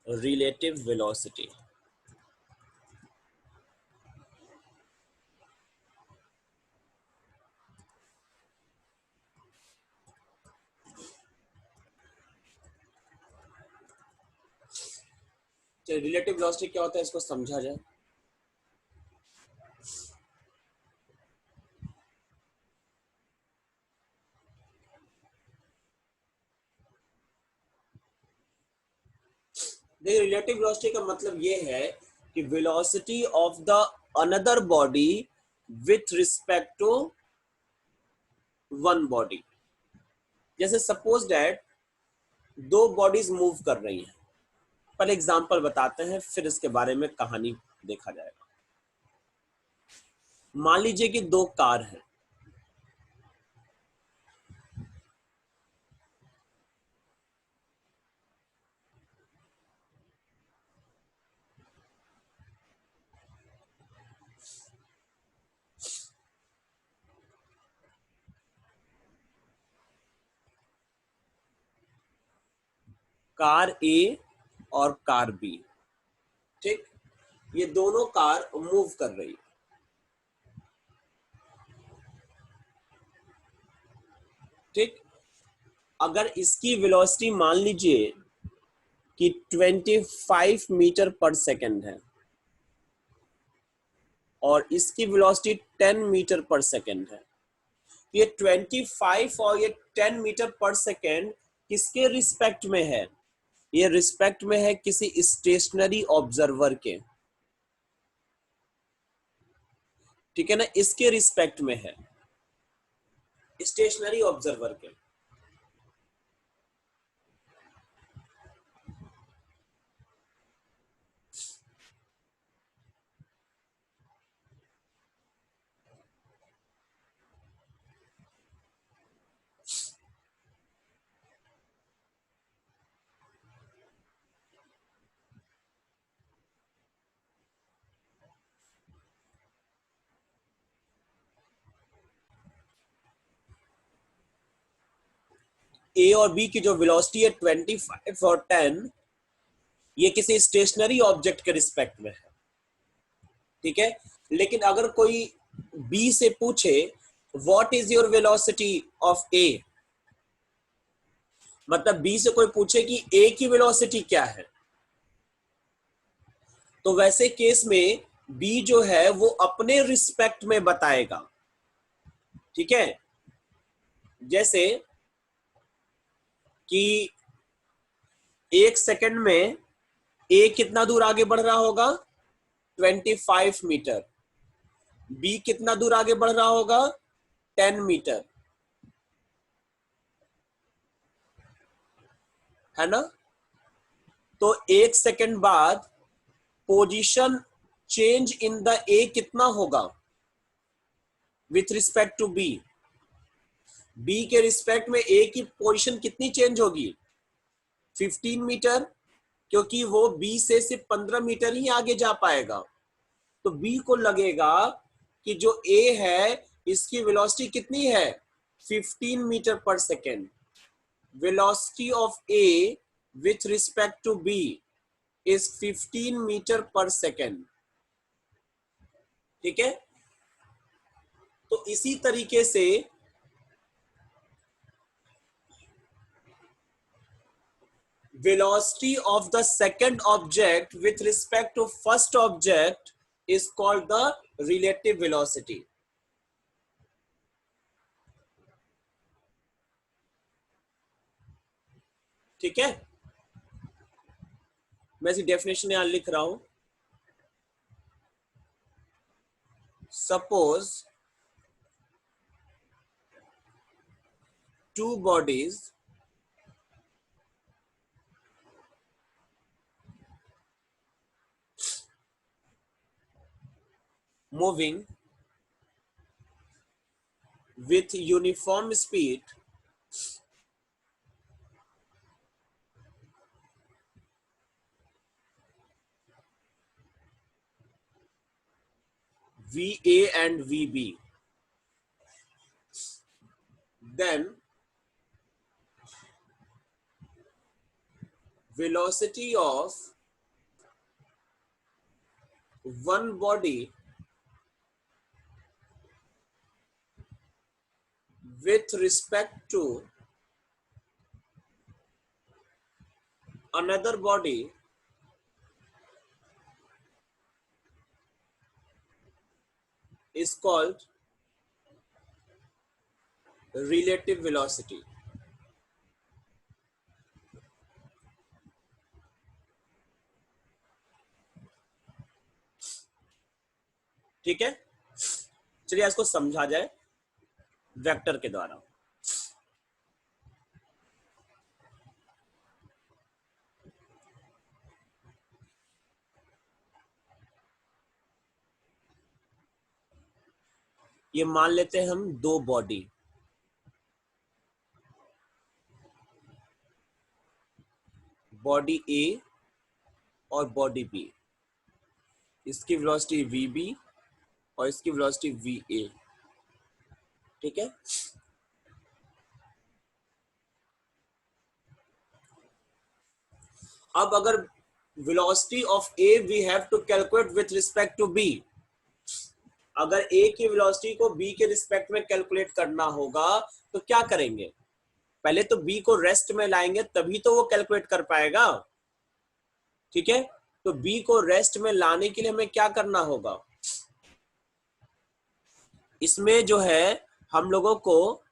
relative velocity. चलिए relative velocity क्या होता है इसको समझा जाए। देखिए रिलेटिव वेलोसिटी का मतलब ये है कि velocity of the another body with respect to one body. जैसे सपोज दैट दो बॉडीज मूव कर रही हैं, पर एग्जांपल बताते हैं फिर इसके बारे में कहानी देखा जाएगा। मान लीजिए कि दो कार हैं, कार ए और कार बी। ठीक, ये दोनों कार मूव कर रही है। ठीक, अगर इसकी वेलोसिटी मान लीजिए कि 25 मीटर पर सेकंड है और इसकी वेलोसिटी 10 मीटर पर सेकंड है, ये 25 और ये 10 मीटर पर सेकंड किसके रिस्पेक्ट में है? ये रिस्पेक्ट में है किसी स्टेशनरी ऑब्जर्वर के। ठीक है ना, इसके रिस्पेक्ट में है, स्टेशनरी ऑब्जर्वर के। ए और बी की जो वेलोसिटी है 25 और 10, ये किसी स्टेशनरी ऑब्जेक्ट के रिस्पेक्ट में है। ठीक है, लेकिन अगर कोई बी से पूछे what is your velocity of A, मतलब बी से कोई पूछे कि ए की वेलोसिटी क्या है, तो वैसे केस में बी जो है वो अपने रिस्पेक्ट में बताएगा। ठीक है, जैसे कि एक सेकंड में ए कितना दूर आगे बढ़ रहा होगा? 25 मीटर। बी कितना दूर आगे बढ़ रहा होगा? 10 मीटर, है ना। तो एक सेकंड बाद position change in the A कितना होगा with respect to B? B के रिस्पेक्ट में ए की पोजीशन कितनी चेंज होगी? 15 मीटर, क्योंकि वो बी से सिर्फ 15 मीटर ही आगे जा पाएगा। तो बी को लगेगा कि जो ए है इसकी वेलोसिटी कितनी है? 15 metre per second. Velocity of A with respect to B is 15 metre per second. ठीक है, तो इसी तरीके से velocity of the second object with respect to first object is called the relative velocity. ठीक है, मैं इसी डेफिनेशन यहां लिख रहा हूं। Suppose two bodies moving with uniform speed VA and VB, then velocity of one body with respect to another body is called relative velocity. ठीक है, चलिए इसको समझा जाए वेक्टर के द्वारा। ये मान लेते हैं हम दो बॉडी, बॉडी ए और बॉडी बी, इसकी वेलोसिटी vb और इसकी वेलोसिटी va। ठीक है, अब अगर velocity of A we have to calculate with respect to B, अगर ए की वेलोसिटी को बी के रिस्पेक्ट में कैलकुलेट करना होगा तो क्या करेंगे? पहले तो बी को रेस्ट में लाएंगे तभी तो वो कैलकुलेट कर पाएगा। ठीक है, तो बी को रेस्ट में लाने के लिए हमें क्या करना होगा? इसमें जो है हम लोगों को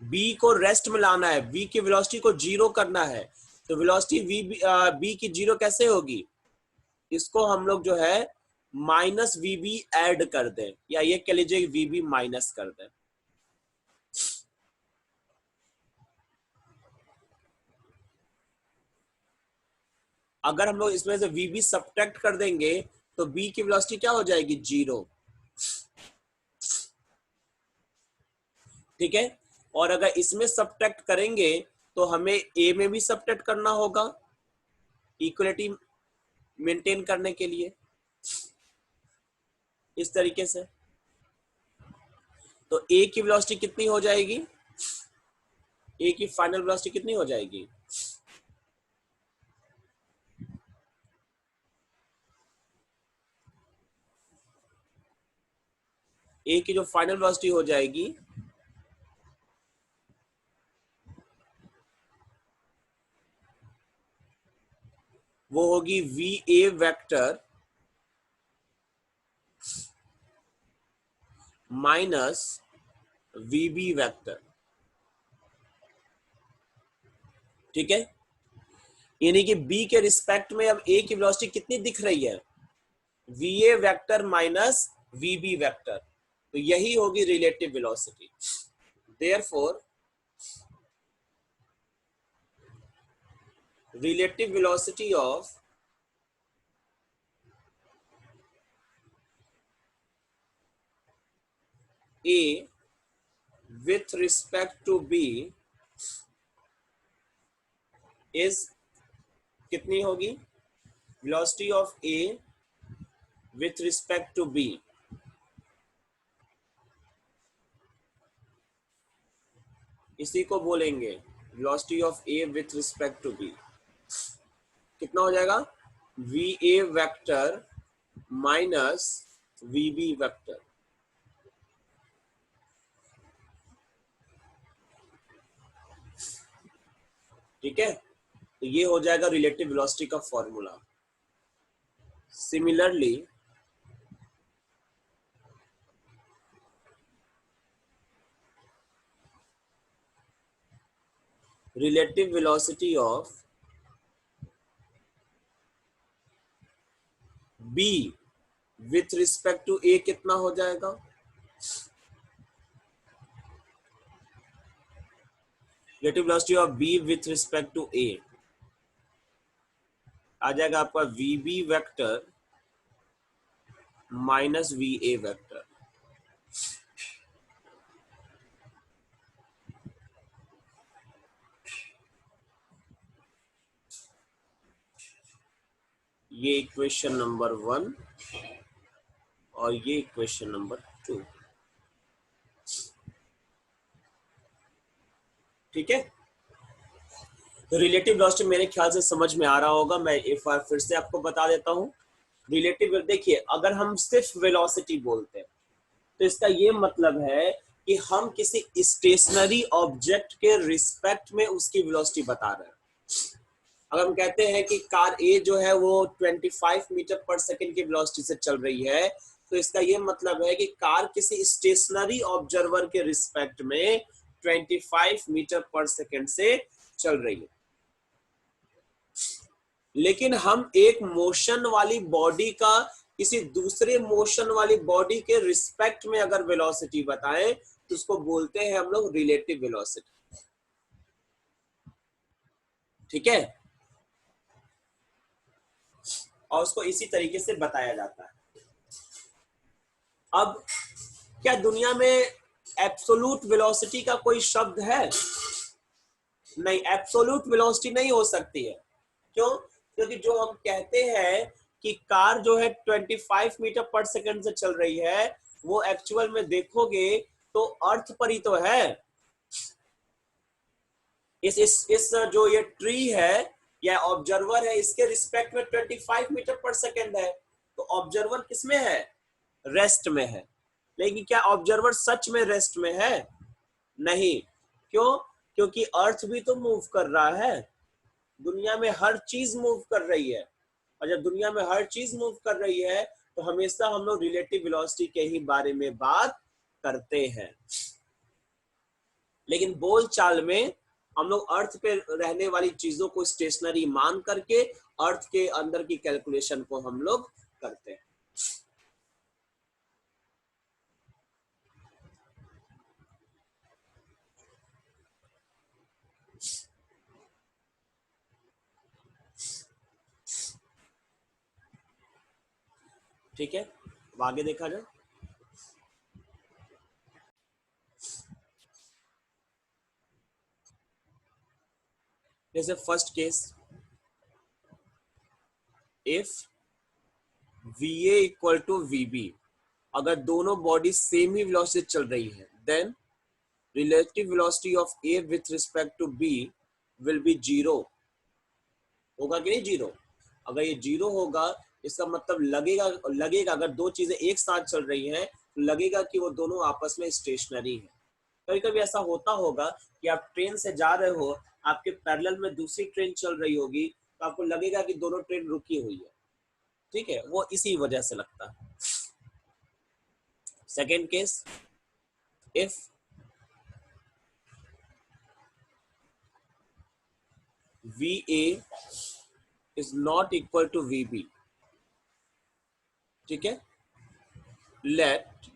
बी को रेस्ट में लाना है, बी की वेलोसिटी को जीरो करना है। तो वेलोसिटी बी की जीरो कैसे होगी? इसको हम लोग जो है माइनस वीबी ऐड कर दें, या ये कह लीजिए वीबी माइनस कर दें। अगर हम लोग इसमें से वीबी सब्ट्रैक्ट कर देंगे तो बी की वेलोसिटी क्या हो जाएगी? जीरो। ठीक है, और अगर इसमें सब्ट्रैक्ट करेंगे तो हमें ए में भी सब्ट्रैक्ट करना होगा इक्वलिटी मेंटेन करने के लिए, इस तरीके से। तो ए की वेलोसिटी कितनी हो जाएगी? ए की फाइनल वेलोसिटी कितनी हो जाएगी? ए की जो फाइनल वेलोसिटी हो जाएगी वो होगी V A vector minus V B vector. ठीक है, यानी कि बी के रिस्पेक्ट में अब ए की वेलोसिटी कितनी दिख रही है? V A vector minus V B vector. तो यही होगी relative velocity. Therefore relative velocity of A with respect to B is कितनी होगी? velocity of A with respect to B इसी को बोलेंगे velocity of A with respect to B। कितना हो जाएगा? V A vector minus V B vector. ठीक है, तो ये हो जाएगा रिलेटिव वेलोसिटी का formula. Similarly relative velocity of B with respect to A कितना हो जाएगा? relative velocity of B with respect to A आ जाएगा आपका VB vector minus VA vector. ये इक्वेशन नंबर 1 और ये इक्वेशन नंबर 2। ठीक है, तो रिलेटिव वेलोसिटी मेरे ख्याल से समझ में आ रहा होगा, मैं एक बार फिर से आपको बता देता हूँ। रिलेटिव, देखिए अगर हम सिर्फ वेलोसिटी बोलते हैं तो इसका ये मतलब है कि हम किसी स्टेशनरी ऑब्जेक्ट के रिस्पेक्ट में उसकी वेलोसिटी बता रहे हैं। अगर हम कहते हैं कि कार ए जो है वो 25 मीटर पर सेकंड की वेलोसिटी से चल रही है, तो इसका ये मतलब है कि कार किसी स्टेशनरी ऑब्जर्वर के रिस्पेक्ट में 25 मीटर पर सेकंड से चल रही है। लेकिन हम एक मोशन वाली बॉडी का किसी दूसरे मोशन वाली बॉडी के रिस्पेक्ट में अगर वेलोसिटी बताएं तो उसको बोलते हैं हम लोग रिलेटिव वेलोसिटी। ठीक है, और उसको इसी तरीके से बताया जाता है। अब क्या दुनिया में एब्सोल्यूट वेलोसिटी का कोई शब्द है? नहीं, एब्सोल्यूट वेलोसिटी नहीं हो सकती है। क्यों? क्योंकि जो हम कहते हैं कि कार जो है 25 मीटर पर सेकंड से चल रही है, वो एक्चुअल में देखोगे तो अर्थ पर ही तो है। इस जो ये ट्री है या ऑब्जर्वर है, इसके रिस्पेक्ट में 25 मीटर पर सेकंड है, तो ऑब्जर्वर किस में है? रेस्ट में है। लेकिन क्या ऑब्जर्वर सच में रेस्ट में है? नहीं। क्यों? क्योंकि अर्थ भी तो मूव कर रहा है, दुनिया में हर चीज मूव कर रही है, और जब दुनिया में हर चीज मूव कर रही है तो हमेशा हम लोग रिलेटिव वेलोसिटी के ही बारे में बात करते हैं। लेकिन बोल चाल में हम लोग अर्थ पे रहने वाली चीजों को स्टेशनरी मान करके अर्थ के अंदर की कैलकुलेशन को हम लोग करते हैं। ठीक है, अब आगे देखा जाए। जैसे first case, if V A equal to V B, अगर दोनों बॉडी सेम ही वेलोसिटी चल रही है, then relative velocity of A with respect to B will be zero. होगा कि नहीं जीरो? अगर ये जीरो होगा, इसका मतलब लगेगा लगेगा अगर दो चीजें एक साथ चल रही हैं तो लगेगा कि वो दोनों आपस में स्टेशनरी है। कभी कभी ऐसा होता होगा कि आप ट्रेन से जा रहे हो, आपके पैरेलल में दूसरी ट्रेन चल रही होगी, तो आपको लगेगा कि दोनों ट्रेन रुकी हुई है। ठीक है, वो इसी वजह से लगता है। Second case, if V A is not equal to V B, ठीक है, let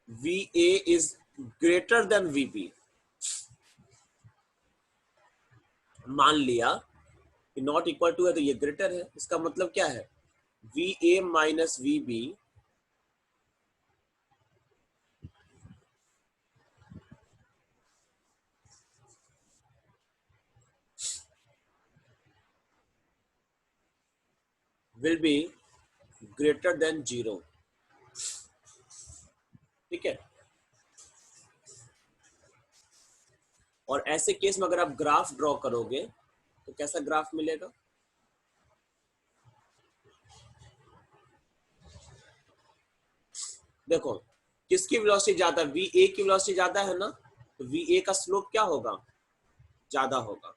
V A is greater than V B. मान लिया कि नॉट इक्वल टू है तो ये ग्रेटर है, इसका मतलब क्या है? V A minus V B will be greater than zero. ठीक है, और ऐसे केस में अगर आप ग्राफ ड्रॉ करोगे तो कैसा ग्राफ मिलेगा? देखो, किसकी वेलोसिटी ज्यादा? वी ए की वेलोसिटी ज्यादा है ना, तो वी ए का स्लोप क्या होगा? ज्यादा होगा।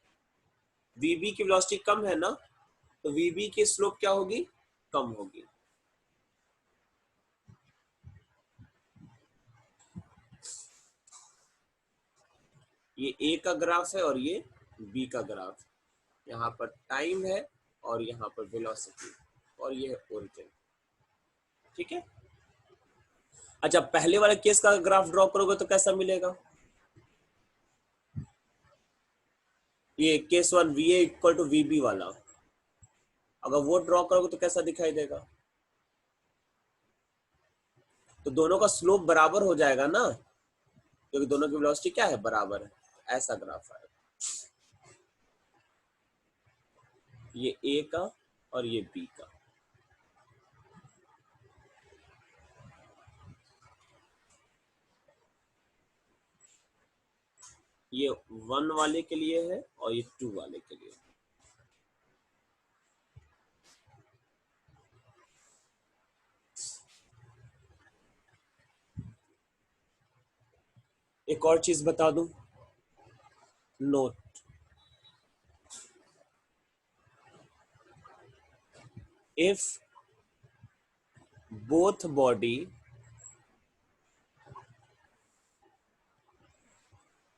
वी बी की वेलोसिटी कम है ना, तो वी बी की स्लोप क्या होगी? कम होगी। ये ए का ग्राफ है और ये बी का ग्राफ। यहाँ पर टाइम है और यहाँ पर वेलोसिटी, और ये है ओरिजिन। ठीक है, अच्छा पहले वाले केस का ग्राफ ड्रॉ करोगे तो कैसा मिलेगा? ये case one V A equal to V B वाला, अगर वो ड्रॉ करोगे तो कैसा दिखाई देगा? तो दोनों का स्लोप बराबर हो जाएगा ना, क्योंकि दोनों की वेलोसिटी क्या है? बराबर है। ऐसा ग्राफ है, ये ए का और ये बी का। ये 1 वाले के लिए है और ये 2 वाले के लिए। एक और चीज बता दूं, note, if both body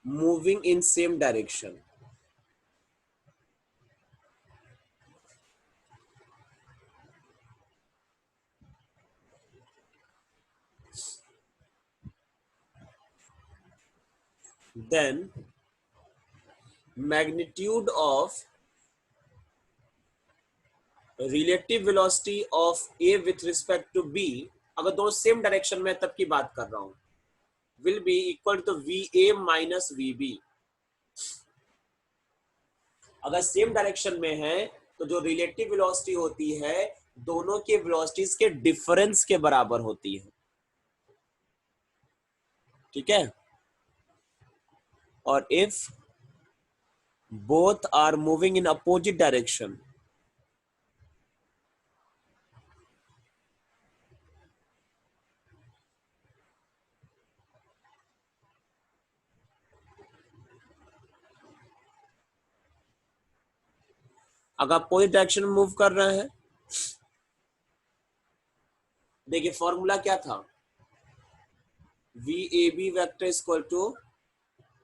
moving in same direction, then magnitude of relative velocity of A with respect to B, अगर दोनों सेम डायरेक्शन में तब की बात कर रहा हूं, will be equal to VA minus VB। अगर सेम डायरेक्शन में है तो जो रिलेटिव वेलोसिटी होती है दोनों के वेलोसिटीज के डिफरेंस के बराबर होती है, ठीक है। और if both are moving in opposite direction, अगर अपोजिट डायरेक्शन में मूव कर रहे हैं, देखिए फॉर्मूला क्या था, V A B vector equal to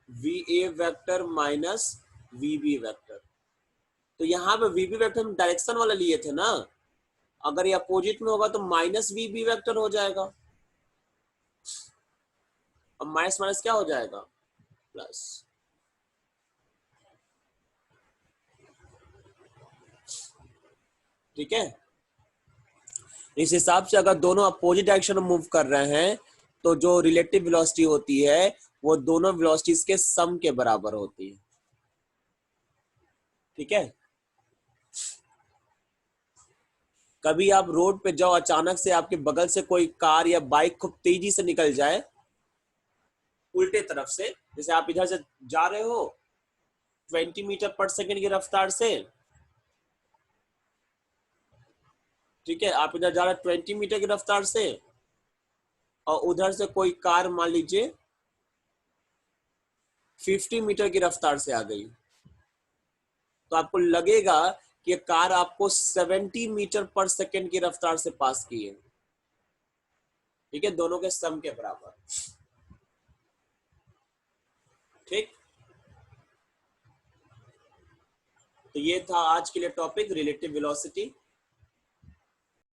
V A vector minus V B vector. तो यहाँ पे वी बी वैक्टर हम डायरेक्शन वाला लिए थे ना, अगर ये अपोजिट में होगा तो माइनस वी बी वैक्टर हो जाएगा, अब माइनस माइनस क्या हो जाएगा, प्लस। ठीक है, इस हिसाब से अगर दोनों अपोजिट डायरेक्शन में मूव कर रहे हैं तो जो रिलेटिव वेलोसिटी होती है वो दोनों वेलोसिटीज के सम के बराबर होती है, ठीक है। कभी आप रोड पे जाओ, अचानक से आपके बगल से कोई कार या बाइक खूब तेजी से निकल जाए उल्टे तरफ से, जैसे आप इधर से जा रहे हो 20 मीटर पर सेकेंड की रफ्तार से, ठीक है, आप इधर जा रहे 20 मीटर की रफ्तार से और उधर से कोई कार मान लीजिए 50 मीटर की रफ्तार से आ गई, तो आपको लगेगा कि ये कार आपको 70 मीटर पर सेकेंड की रफ्तार से पास की है, ठीक है, दोनों के सम के बराबर। ठीक, तो ये था आज के लिए टॉपिक रिलेटिव वेलोसिटी।